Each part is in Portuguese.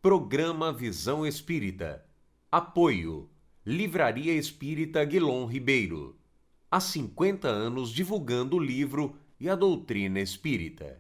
Programa Visão Espírita. Apoio. Livraria Espírita Guilom Ribeiro. Há 50 anos divulgando o livro e a doutrina espírita.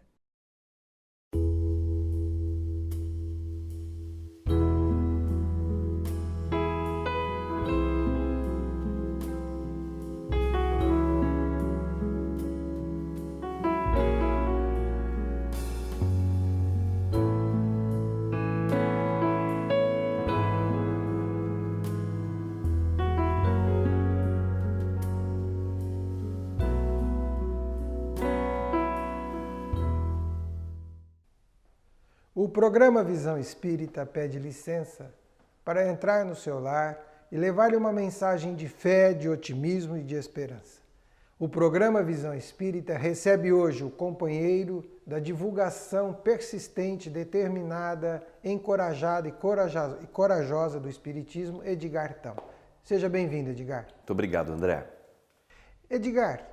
O programa Visão Espírita pede licença para entrar no seu lar e levar-lhe uma mensagem de fé, de otimismo e de esperança. O programa Visão Espírita recebe hoje o companheiro da divulgação persistente, determinada, encorajada e corajosa do Espiritismo, Edgar Tão. Seja bem-vindo, Edgar. Muito obrigado, André. Edgar,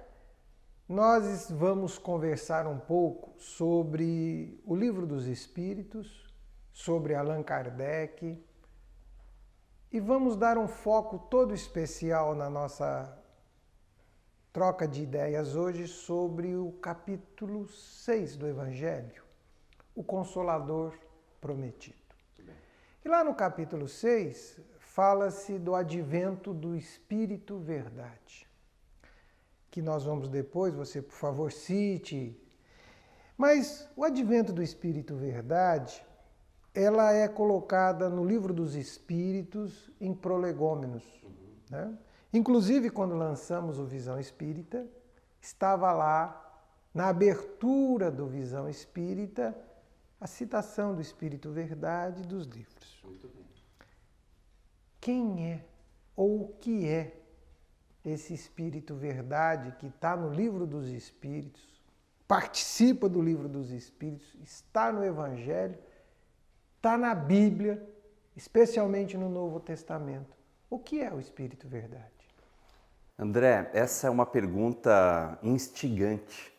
nós vamos conversar um pouco sobre o Livro dos Espíritos, sobre Allan Kardec, e vamos dar um foco todo especial na nossa troca de ideias hoje sobre o capítulo 6 do Evangelho, o Consolador Prometido. E lá no capítulo 6, fala-se do advento do Espírito Verdade, que nós vamos depois, você por favor cite. Mas o advento do Espírito Verdade, ela é colocada no Livro dos Espíritos em prolegômenos, né? Inclusive, quando lançamos o Visão Espírita, estava lá, na abertura do Visão Espírita, a citação do Espírito Verdade dos livros. Muito bem. Quem é ou o que é esse Espírito Verdade que está no Livro dos Espíritos, participa do Livro dos Espíritos, está no Evangelho, está na Bíblia, especialmente no Novo Testamento? O que é o Espírito Verdade? André, essa é uma pergunta instigante.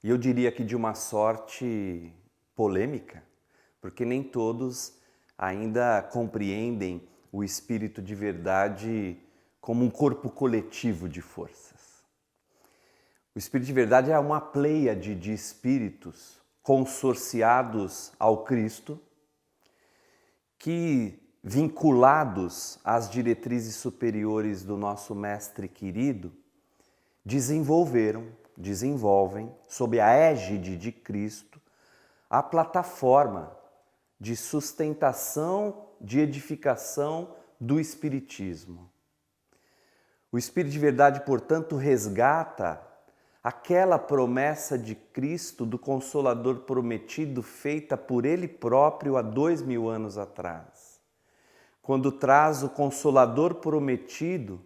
E eu diria que de uma sorte polêmica, porque nem todos ainda compreendem o Espírito de Verdade como um corpo coletivo de forças. O Espírito de Verdade é uma pleiade de espíritos consorciados ao Cristo, que, vinculados às diretrizes superiores do nosso Mestre querido, desenvolvem, sob a égide de Cristo, a plataforma de sustentação, de edificação do Espiritismo. O Espírito de Verdade, portanto, resgata aquela promessa de Cristo, do Consolador Prometido, feita por Ele próprio há 2000 anos atrás, quando traz o Consolador Prometido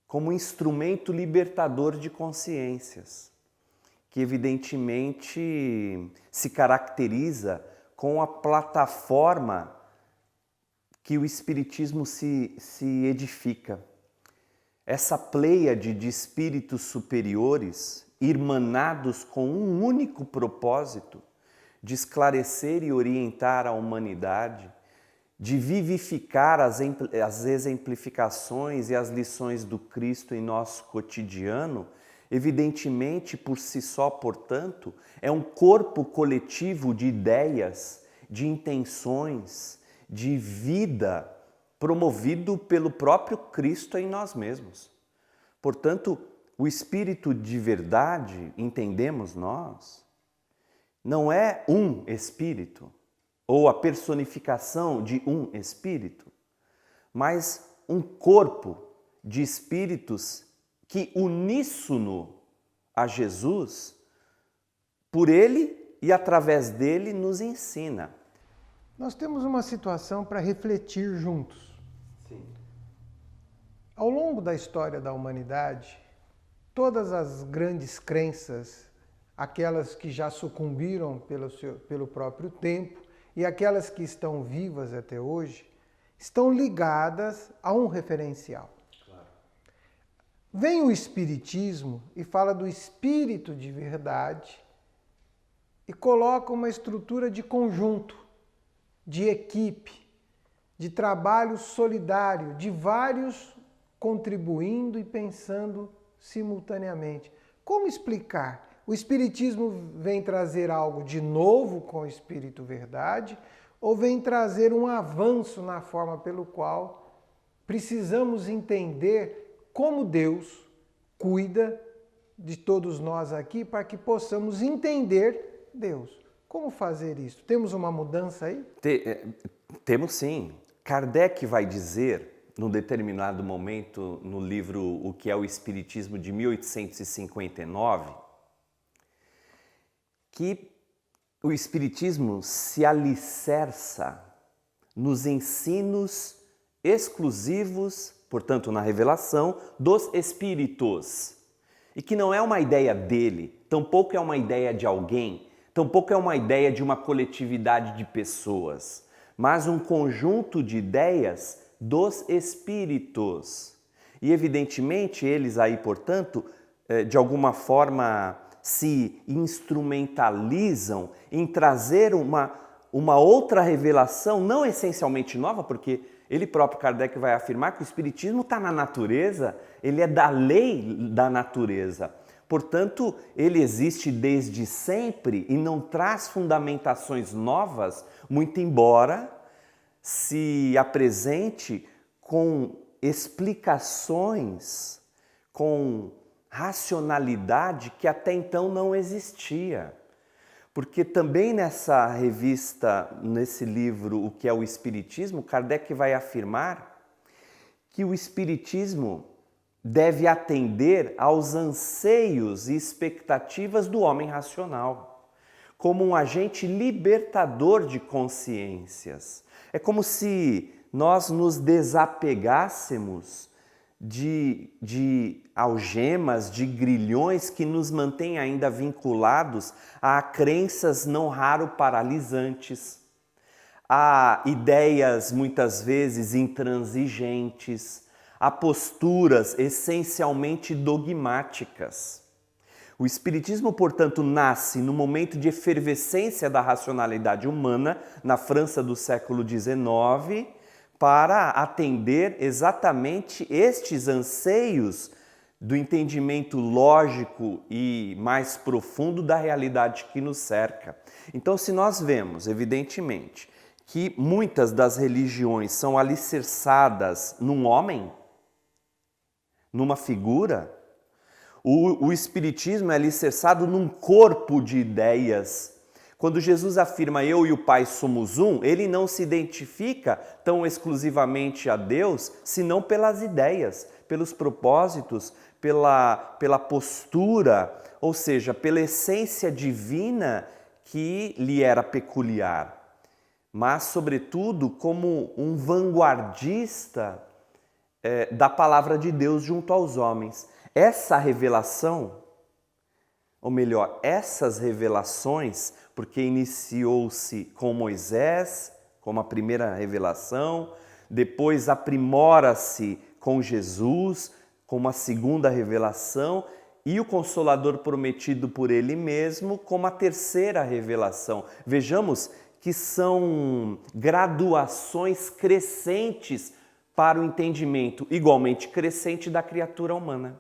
como instrumento libertador de consciências, que evidentemente se caracteriza com a plataforma que o Espiritismo se edifica. Essa pleiade de espíritos superiores, irmanados com um único propósito, de esclarecer e orientar a humanidade, de vivificar as exemplificações e as lições do Cristo em nosso cotidiano, evidentemente, por si só, portanto, é um corpo coletivo de ideias, de intenções, de vida, promovido pelo próprio Cristo em nós mesmos. Portanto, o Espírito de Verdade, entendemos nós, não é um Espírito, ou a personificação de um Espírito, mas um corpo de espíritos que, uníssono a Jesus, por Ele e através dele, nos ensina. Nós temos uma situação para refletir juntos. Sim. Ao longo da história da humanidade, todas as grandes crenças, aquelas que já sucumbiram pelo próprio tempo e aquelas que estão vivas até hoje, estão ligadas a um referencial. Claro. Vem o Espiritismo e fala do Espírito de Verdade e coloca uma estrutura de conjunto. de equipe, de trabalho solidário, de vários contribuindo e pensando simultaneamente. Como explicar? O Espiritismo vem trazer algo de novo com o Espírito Verdade ou vem trazer um avanço na forma pelo qual precisamos entender como Deus cuida de todos nós aqui para que possamos entender Deus? Como fazer isso? Temos uma mudança aí? Temos sim. Kardec vai dizer, num determinado momento, no livro O que é o Espiritismo, de 1859, que o Espiritismo se alicerça nos ensinos exclusivos, portanto, na revelação, dos Espíritos. E que não é uma ideia dele, tampouco é uma ideia de alguém, tampouco é uma ideia de uma coletividade de pessoas, mas um conjunto de ideias dos Espíritos. E, evidentemente, eles aí, portanto, de alguma forma se instrumentalizam em trazer uma outra revelação, não essencialmente nova, porque ele próprio, Kardec, vai afirmar que o Espiritismo está na natureza, ele é da lei da natureza. Portanto, ele existe desde sempre e não traz fundamentações novas, muito embora se apresente com explicações, com racionalidade que até então não existia. Porque também nessa revista, nesse livro, O que é o Espiritismo, Kardec vai afirmar que o Espiritismo deve atender aos anseios e expectativas do homem racional, como um agente libertador de consciências. É como se nós nos desapegássemos de algemas, de grilhões que nos mantêm ainda vinculados a crenças não raro paralisantes, a ideias muitas vezes intransigentes, a posturas essencialmente dogmáticas. O Espiritismo, portanto, nasce no momento de efervescência da racionalidade humana, na França do século XIX, para atender exatamente estes anseios do entendimento lógico e mais profundo da realidade que nos cerca. Então, se nós vemos, evidentemente, que muitas das religiões são alicerçadas num homem, numa figura, o Espiritismo é alicerçado num corpo de ideias. Quando Jesus afirma eu e o Pai somos um, ele não se identifica tão exclusivamente a Deus, senão pelas ideias, pelos propósitos, pela postura, ou seja, pela essência divina que lhe era peculiar. Mas, sobretudo, como um vanguardista da palavra de Deus junto aos homens. Essa revelação, ou melhor, essas revelações, porque iniciou-se com Moisés, como a primeira revelação, depois aprimora-se com Jesus, como a segunda revelação, e o Consolador prometido por ele mesmo, como a terceira revelação. Vejamos que são graduações crescentes para o entendimento igualmente crescente da criatura humana.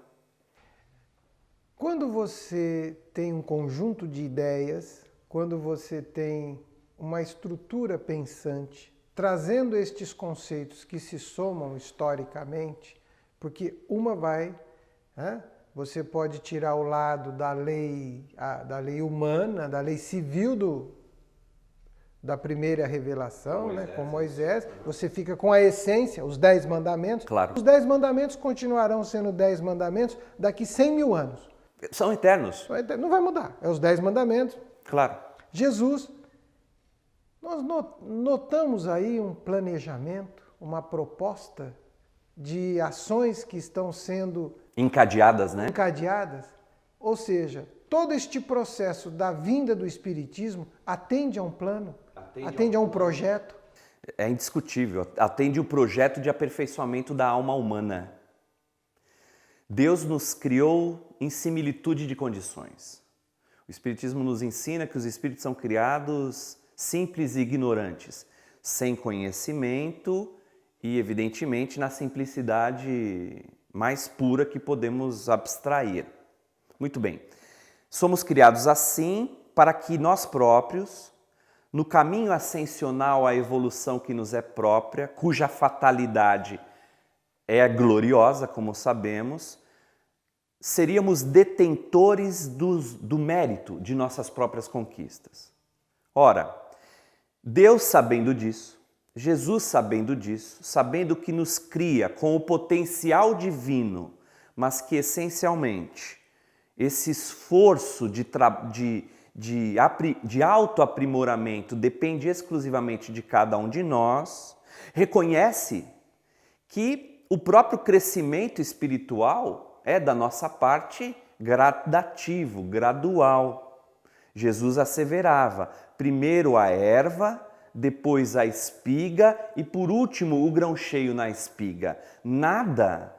Quando você tem um conjunto de ideias, quando você tem uma estrutura pensante, trazendo estes conceitos que se somam historicamente, porque uma vai, você pode tirar o lado da lei humana, da lei civil da primeira revelação, com Moisés, você fica com a essência, os 10 mandamentos. Claro. Os 10 mandamentos continuarão sendo 10 mandamentos daqui 100 mil anos. São eternos. Não vai mudar, é os 10 mandamentos. Claro. Jesus, nós notamos aí um planejamento, uma proposta de ações que estão sendo encadeadas, né? Encadeadas. Ou seja, todo este processo da vinda do Espiritismo atende a um plano, atende a um projeto. É indiscutível, atende o projeto de aperfeiçoamento da alma humana. Deus nos criou em similitude de condições. O Espiritismo nos ensina que os espíritos são criados simples e ignorantes. sem conhecimento e, evidentemente, na simplicidade mais pura que podemos abstrair. Muito bem. Somos criados assim para que nós próprios, no caminho ascensional à evolução que nos é própria, cuja fatalidade é gloriosa, como sabemos, seríamos detentores do mérito de nossas próprias conquistas. Ora, Deus sabendo disso, Jesus sabendo disso, sabendo que nos cria com o potencial divino, mas que essencialmente esse esforço de autoaprimoramento depende exclusivamente de cada um de nós, reconhece que o próprio crescimento espiritual é da nossa parte gradativo, gradual. Jesus asseverava, primeiro a erva, depois a espiga e por último o grão cheio na espiga. Nada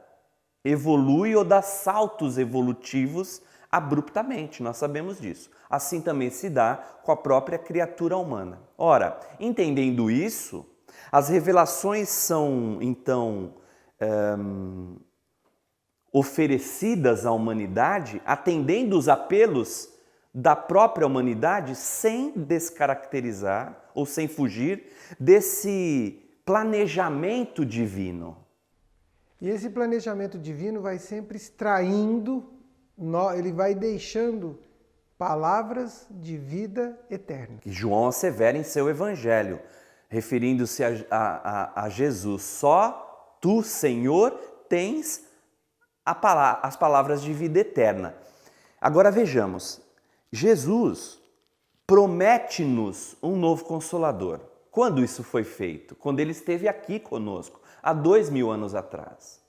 evolui ou dá saltos evolutivos abruptamente, nós sabemos disso. Assim também se dá com a própria criatura humana. Ora, entendendo isso, as revelações são então oferecidas à humanidade, atendendo os apelos da própria humanidade, sem descaracterizar ou sem fugir desse planejamento divino. E esse planejamento divino vai sempre extraindo, ele vai deixando palavras de vida eterna. E João assevera em seu evangelho, referindo-se a Jesus, só tu, Senhor, tens as palavras de vida eterna. Agora vejamos, Jesus promete-nos um novo Consolador. Quando isso foi feito? Quando ele esteve aqui conosco, há 2000 anos atrás.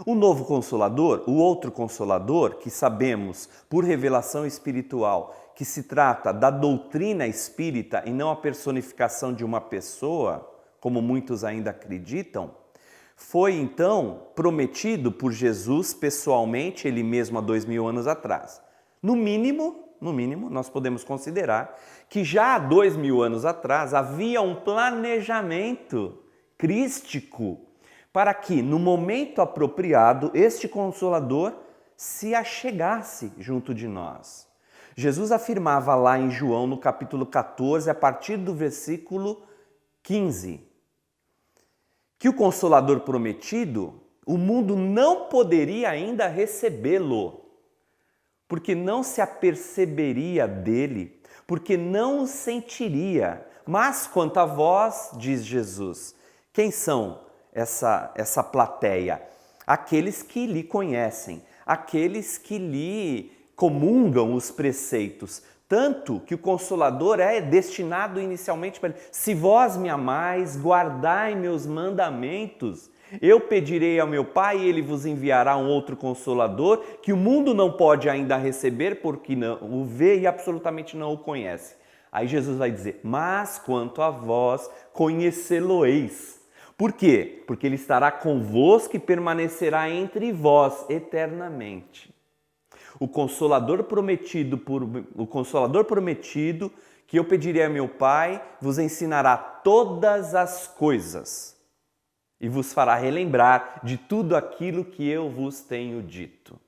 O novo Consolador, o outro Consolador, que sabemos por revelação espiritual que se trata da doutrina espírita e não a personificação de uma pessoa, como muitos ainda acreditam, foi então prometido por Jesus pessoalmente, ele mesmo há 2000 anos atrás. No mínimo, nós podemos considerar que já há 2000 anos atrás havia um planejamento crístico para que, no momento apropriado, este Consolador se achegasse junto de nós. Jesus afirmava lá em João, no capítulo 14, a partir do versículo 15, que o Consolador prometido, o mundo não poderia ainda recebê-lo, porque não se aperceberia dele, porque não o sentiria. Mas quanto a vós, diz Jesus, quem são essa plateia? Aqueles que lhe conhecem, aqueles que lhe comungam os preceitos, tanto que o Consolador é destinado inicialmente para ele. Se vós me amais, guardai meus mandamentos. Eu pedirei ao meu Pai e ele vos enviará um outro Consolador que o mundo não pode ainda receber porque não o vê e absolutamente não o conhece. Aí Jesus vai dizer, mas quanto a vós, conhecê-lo-eis. Por quê? Porque ele estará convosco e permanecerá entre vós eternamente. O Consolador prometido, que eu pedirei a meu Pai, vos ensinará todas as coisas e vos fará relembrar de tudo aquilo que eu vos tenho dito.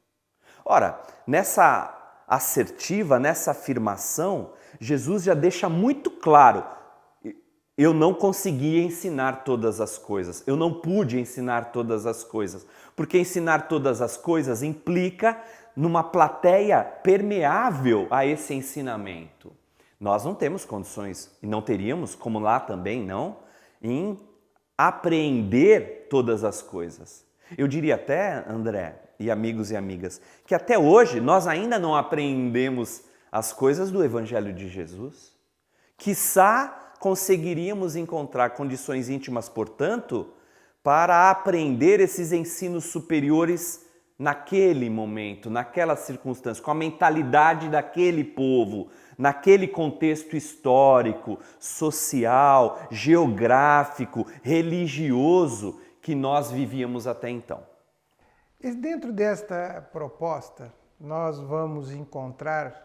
Ora, nessa assertiva, nessa afirmação, Jesus já deixa muito claro, eu não consegui ensinar todas as coisas, eu não pude ensinar todas as coisas, porque ensinar todas as coisas implica numa plateia permeável a esse ensinamento. Nós não temos condições, e não teríamos, como lá também não, em apreender todas as coisas. Eu diria até, André, e amigos e amigas, que até hoje nós ainda não apreendemos as coisas do Evangelho de Jesus. Quiçá conseguiríamos encontrar condições íntimas, portanto, para aprender esses ensinos superiores naquele momento, naquela circunstância, com a mentalidade daquele povo, naquele contexto histórico, social, geográfico, religioso que nós vivíamos até então. E dentro desta proposta, nós vamos encontrar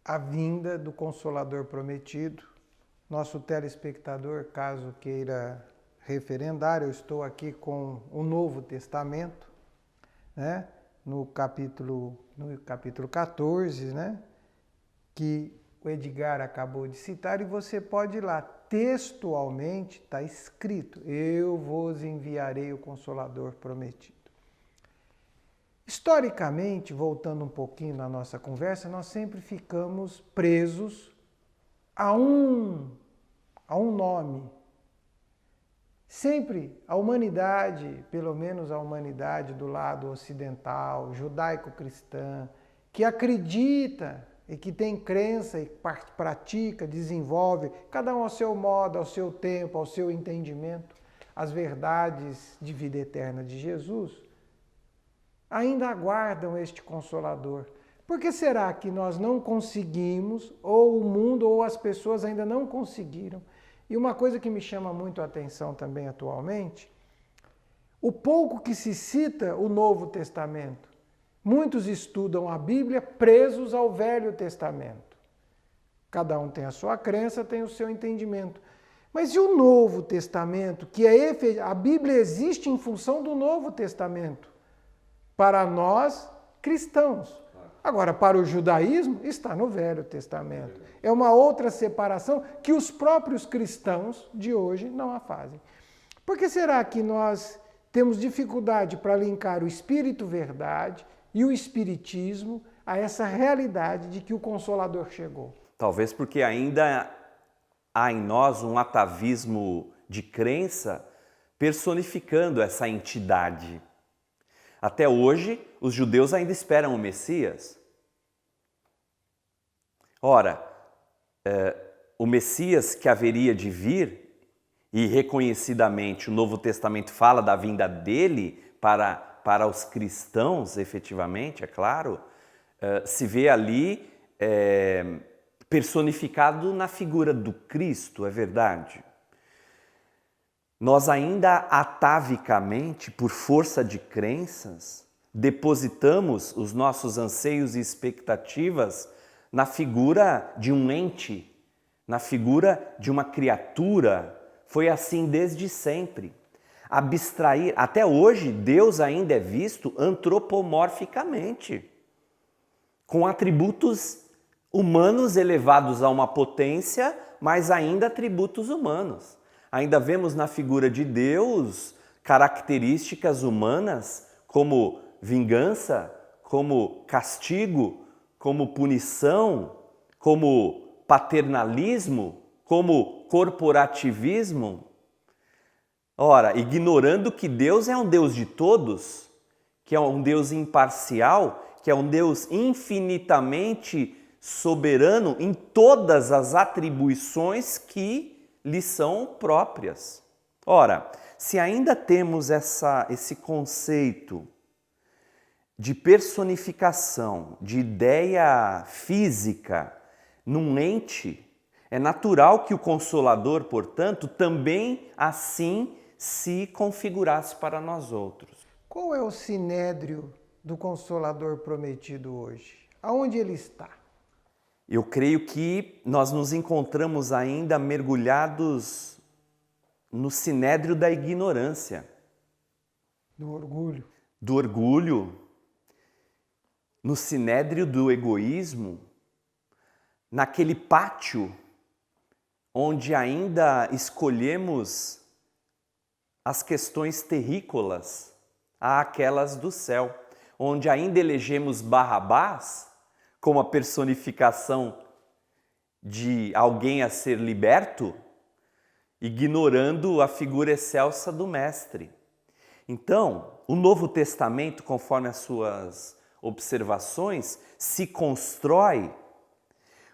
a vinda do Consolador prometido, Nosso telespectador, caso queira referendar, eu estou aqui com o Novo Testamento, né? no capítulo 14, né? que o Edgar acabou de citar, e você pode ir lá, textualmente está escrito: eu vos enviarei o Consolador prometido. Historicamente, voltando um pouquinho na nossa conversa, nós sempre ficamos presos a um nome. Sempre a humanidade, pelo menos a humanidade do lado ocidental, judaico-cristã, que acredita e que tem crença e pratica, desenvolve, cada um ao seu modo, ao seu tempo, ao seu entendimento, as verdades de vida eterna de Jesus, ainda aguardam este Consolador. Por que será que nós não conseguimos, ou o mundo ou as pessoas ainda não conseguiram? E uma coisa que me chama muito a atenção também atualmente, o pouco que se cita o Novo Testamento. Muitos estudam a Bíblia presos ao Velho Testamento. Cada um tem a sua crença, tem o seu entendimento. Mas e o Novo Testamento, que a Bíblia existe em função do Novo Testamento, para nós cristãos. Agora, para o judaísmo, está no Velho Testamento. É uma outra separação que os próprios cristãos de hoje não a fazem. Por que será que nós temos dificuldade para linkar o Espírito Verdade e o Espiritismo a essa realidade de que o Consolador chegou? Talvez porque ainda há em nós um atavismo de crença personificando essa entidade. Até hoje, os judeus ainda esperam o Messias. Ora, o Messias que haveria de vir, e reconhecidamente o Novo Testamento fala da vinda dele para os cristãos, efetivamente, é claro, se vê ali personificado na figura do Cristo, é verdade. Nós ainda atavicamente, por força de crenças, depositamos os nossos anseios e expectativas na figura de um ente, na figura de uma criatura. Foi assim desde sempre. Abstrair, até hoje, Deus ainda é visto antropomorficamente, com atributos humanos elevados a uma potência, mas ainda atributos humanos. Ainda vemos na figura de Deus características humanas como vingança, como castigo, como punição, como paternalismo, como corporativismo. Ora, ignorando que Deus é um Deus de todos, que é um Deus imparcial, que é um Deus infinitamente soberano em todas as atribuições que lhe são próprias. Ora, se ainda temos esse conceito de personificação, de ideia física num ente, é natural que o Consolador, portanto, também assim se configurasse para nós outros. Qual é o sinédrio do Consolador prometido hoje? Aonde ele está? Eu creio que nós nos encontramos ainda mergulhados no sinédrio da ignorância. Do orgulho. Do orgulho, no sinédrio do egoísmo, naquele pátio onde ainda escolhemos as questões terrícolas àquelas do céu, onde ainda elegemos Barrabás como a personificação de alguém a ser liberto, ignorando a figura excelsa do Mestre. Então, o Novo Testamento, conforme as suas observações, se constrói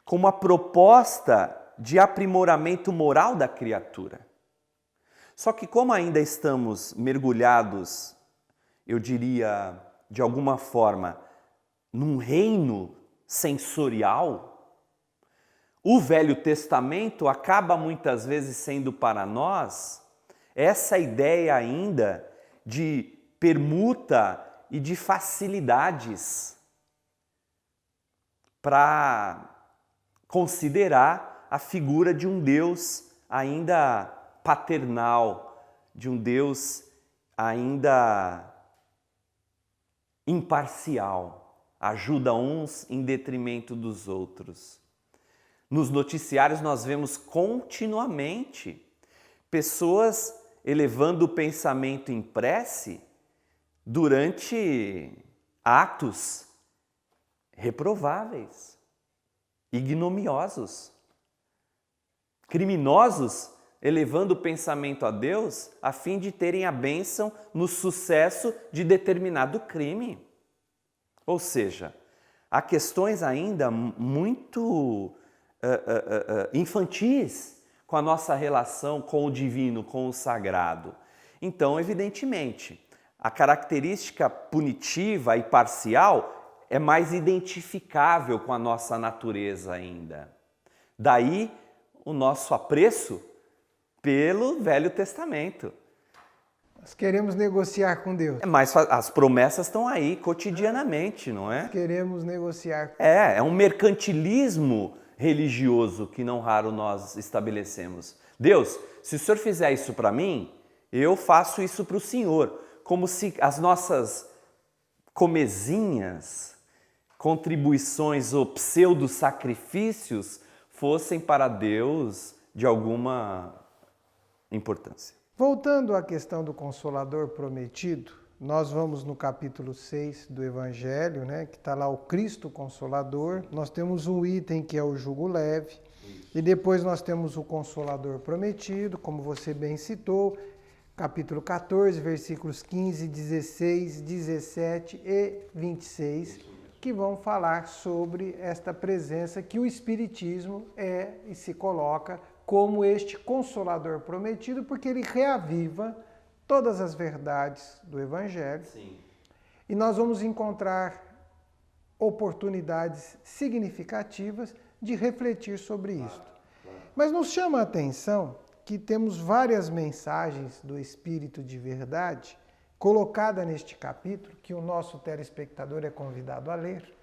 como a proposta de aprimoramento moral da criatura. Só que como ainda estamos mergulhados, eu diria, de alguma forma, num reino sensorial, o Velho Testamento acaba muitas vezes sendo para nós essa ideia ainda de permuta e de facilidades para considerar a figura de um Deus ainda paternal, de um Deus ainda imparcial, ajuda uns em detrimento dos outros. Nos noticiários nós vemos continuamente pessoas elevando o pensamento em prece durante atos reprováveis, ignomiosos, criminosos elevando o pensamento a Deus a fim de terem a bênção no sucesso de determinado crime. Ou seja, há questões ainda muito infantis com a nossa relação com o divino, com o sagrado. Então, evidentemente, a característica punitiva e parcial é mais identificável com a nossa natureza ainda. Daí o nosso apreço pelo Velho Testamento. Nós queremos negociar com Deus. Mas as promessas estão aí cotidianamente, não é? Queremos negociar. É um mercantilismo religioso que não raro nós estabelecemos. Deus, se o Senhor fizer isso para mim, eu faço isso para o Senhor. Como se as nossas comezinhas, contribuições ou pseudo-sacrifícios fossem para Deus de alguma importância. Voltando à questão do Consolador prometido, nós vamos no capítulo 6 do Evangelho, né, que está lá o Cristo Consolador. Nós temos um item que é o jugo leve, e depois nós temos o Consolador prometido, como você bem citou, capítulo 14, versículos 15, 16, 17 e 26, que vão falar sobre esta presença que o Espiritismo é e se coloca como este Consolador prometido, porque ele reaviva todas as verdades do Evangelho. Sim. E nós vamos encontrar oportunidades significativas de refletir sobre isso. Mas nos chama a atenção que temos várias mensagens do Espírito de verdade colocada neste capítulo, que o nosso telespectador é convidado a ler.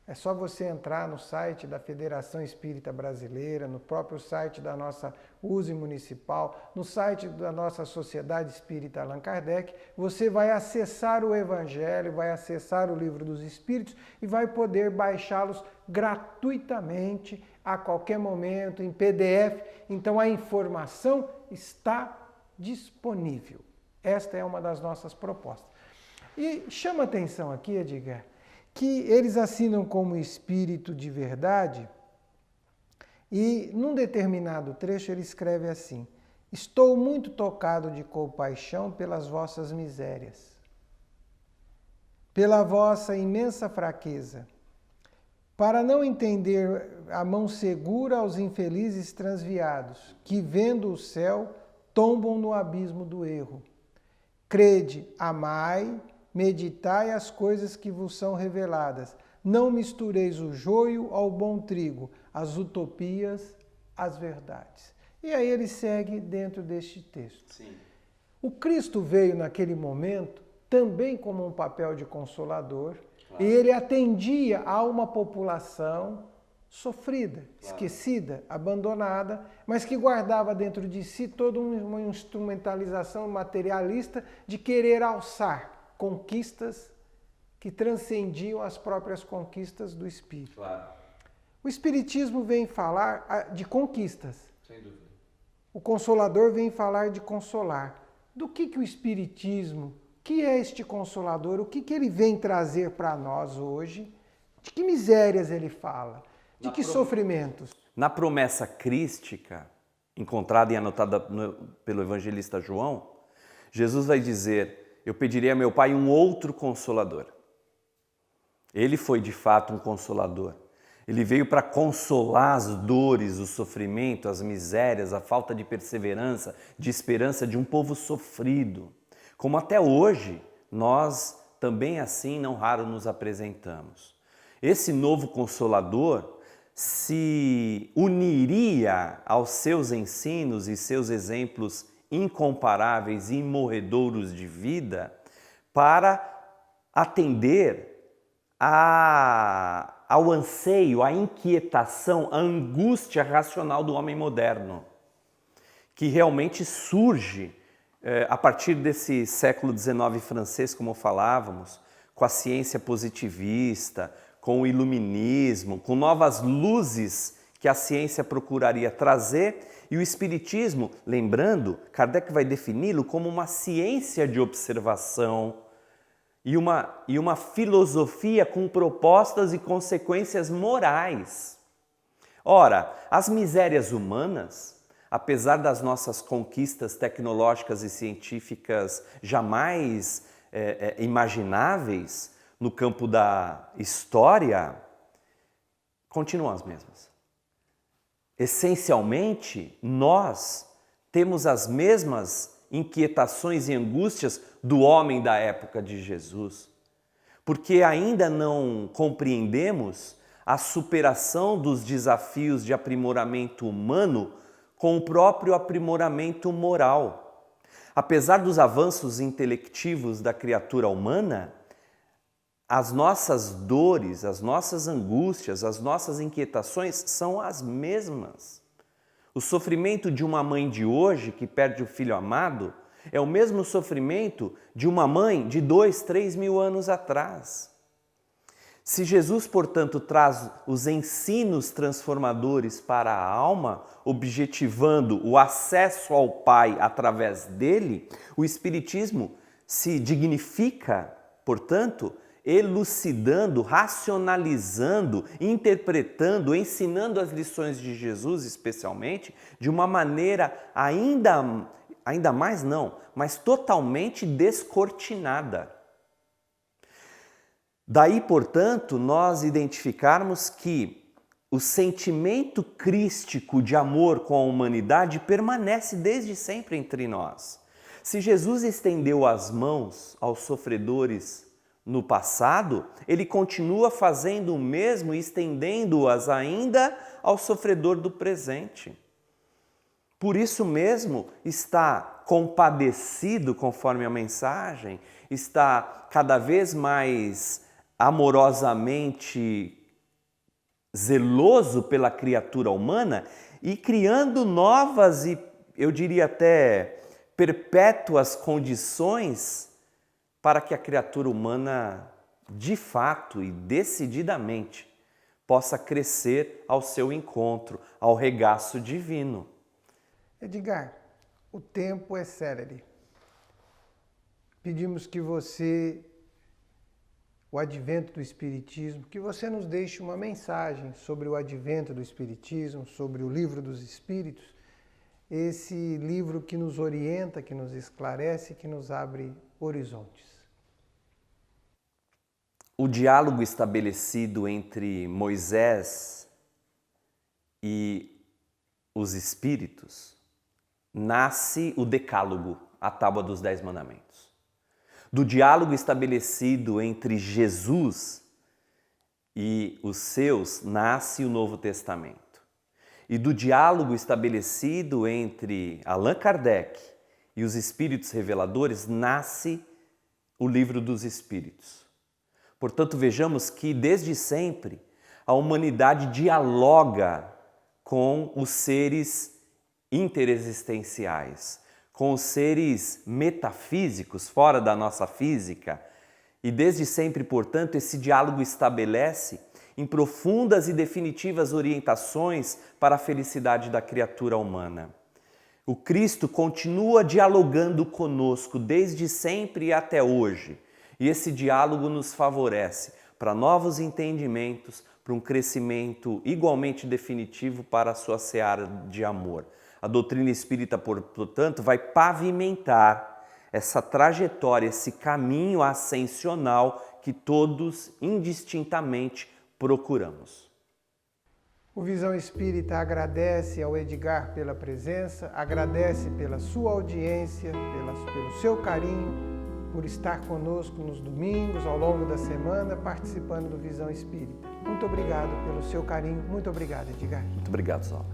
É só você entrar no site da Federação Espírita Brasileira, no próprio site da nossa USE Municipal, no site da nossa Sociedade Espírita Allan Kardec. Você vai acessar o Evangelho, vai acessar o Livro dos Espíritos e vai poder baixá-los gratuitamente, a qualquer momento, em PDF. Então a informação está disponível. Esta é uma das nossas propostas. E chama atenção aqui, Edgar, que eles assinam como Espírito de verdade e, num determinado trecho, ele escreve assim: estou muito tocado de compaixão pelas vossas misérias, pela vossa imensa fraqueza, para não entender a mão segura aos infelizes transviados, que, vendo o céu, tombam no abismo do erro. Crede, amai, meditai as coisas que vos são reveladas. Não mistureis o joio ao bom trigo, as utopias às verdades. E aí ele segue dentro deste texto. Sim. O Cristo veio naquele momento também como um papel de consolador, claro. E ele atendia a uma população sofrida, claro. Esquecida, abandonada, mas que guardava dentro de si toda uma instrumentalização materialista de querer alçar conquistas que transcendiam as próprias conquistas do Espírito. Claro. O Espiritismo vem falar de conquistas. Sem dúvida. O Consolador vem falar de consolar. Do que o Espiritismo, que é este Consolador, o que ele vem trazer para nós hoje? De que misérias ele fala? De que sofrimentos? Na promessa crística, encontrada e anotada pelo evangelista João, Jesus vai dizer: eu pedirei a meu Pai um outro Consolador. Ele foi de fato um Consolador. Ele veio para consolar as dores, o sofrimento, as misérias, a falta de perseverança, de esperança de um povo sofrido. Como até hoje, nós também assim não raro nos apresentamos. Esse novo Consolador se uniria aos seus ensinos e seus exemplos incomparáveis e imorredouros de vida para atender ao anseio, à inquietação, à angústia racional do homem moderno, que realmente surge a partir desse século XIX francês, como falávamos, com a ciência positivista, com o iluminismo, com novas luzes que a ciência procuraria trazer, e o espiritismo, lembrando, Kardec vai defini-lo como uma ciência de observação e uma filosofia com propostas e consequências morais. Ora, as misérias humanas, apesar das nossas conquistas tecnológicas e científicas jamais imagináveis no campo da história, continuam as mesmas. Essencialmente, nós temos as mesmas inquietações e angústias do homem da época de Jesus, porque ainda não compreendemos a superação dos desafios de aprimoramento humano com o próprio aprimoramento moral. Apesar dos avanços intelectivos da criatura humana, as nossas dores, as nossas angústias, as nossas inquietações são as mesmas. O sofrimento de uma mãe de hoje que perde o filho amado é o mesmo sofrimento de uma mãe de 2, 3 mil anos atrás. Se Jesus, portanto, traz os ensinos transformadores para a alma, objetivando o acesso ao Pai através dele, o Espiritismo se dignifica, portanto, elucidando, racionalizando, interpretando, ensinando as lições de Jesus, especialmente, de uma maneira ainda mais não, mas totalmente descortinada. Daí, portanto, nós identificarmos que o sentimento crístico de amor com a humanidade permanece desde sempre entre nós. Se Jesus estendeu as mãos aos sofredores no passado, ele continua fazendo o mesmo e estendendo-as ainda ao sofredor do presente. Por isso mesmo está compadecido, conforme a mensagem, está cada vez mais amorosamente zeloso pela criatura humana e criando novas e, eu diria até, perpétuas condições para que a criatura humana, de fato e decididamente, possa crescer ao seu encontro, ao regaço divino. Edgar, o tempo é célere. Pedimos que você, o advento do Espiritismo, que você nos deixe uma mensagem sobre o advento do Espiritismo, sobre o Livro dos Espíritos, esse livro que nos orienta, que nos esclarece, que nos abre horizontes. O diálogo estabelecido entre Moisés e os Espíritos, nasce o Decálogo, a Tábua dos 10 Mandamentos. Do diálogo estabelecido entre Jesus e os seus, nasce o Novo Testamento. E do diálogo estabelecido entre Allan Kardec e os Espíritos Reveladores, nasce o Livro dos Espíritos. Portanto, vejamos que, desde sempre, a humanidade dialoga com os seres interexistenciais, com os seres metafísicos, fora da nossa física. E, desde sempre, portanto, esse diálogo estabelece em profundas e definitivas orientações para a felicidade da criatura humana. O Cristo continua dialogando conosco desde sempre e até hoje. E esse diálogo nos favorece para novos entendimentos, para um crescimento igualmente definitivo para a sua seara de amor. A doutrina espírita, portanto, vai pavimentar essa trajetória, esse caminho ascensional que todos indistintamente procuramos. O Visão Espírita agradece ao Edgar pela presença, agradece pela sua audiência, pelo seu carinho, por estar conosco nos domingos, ao longo da semana, participando do Visão Espírita. Muito obrigado pelo seu carinho. Muito obrigado, Edgar. Muito obrigado, Saulo.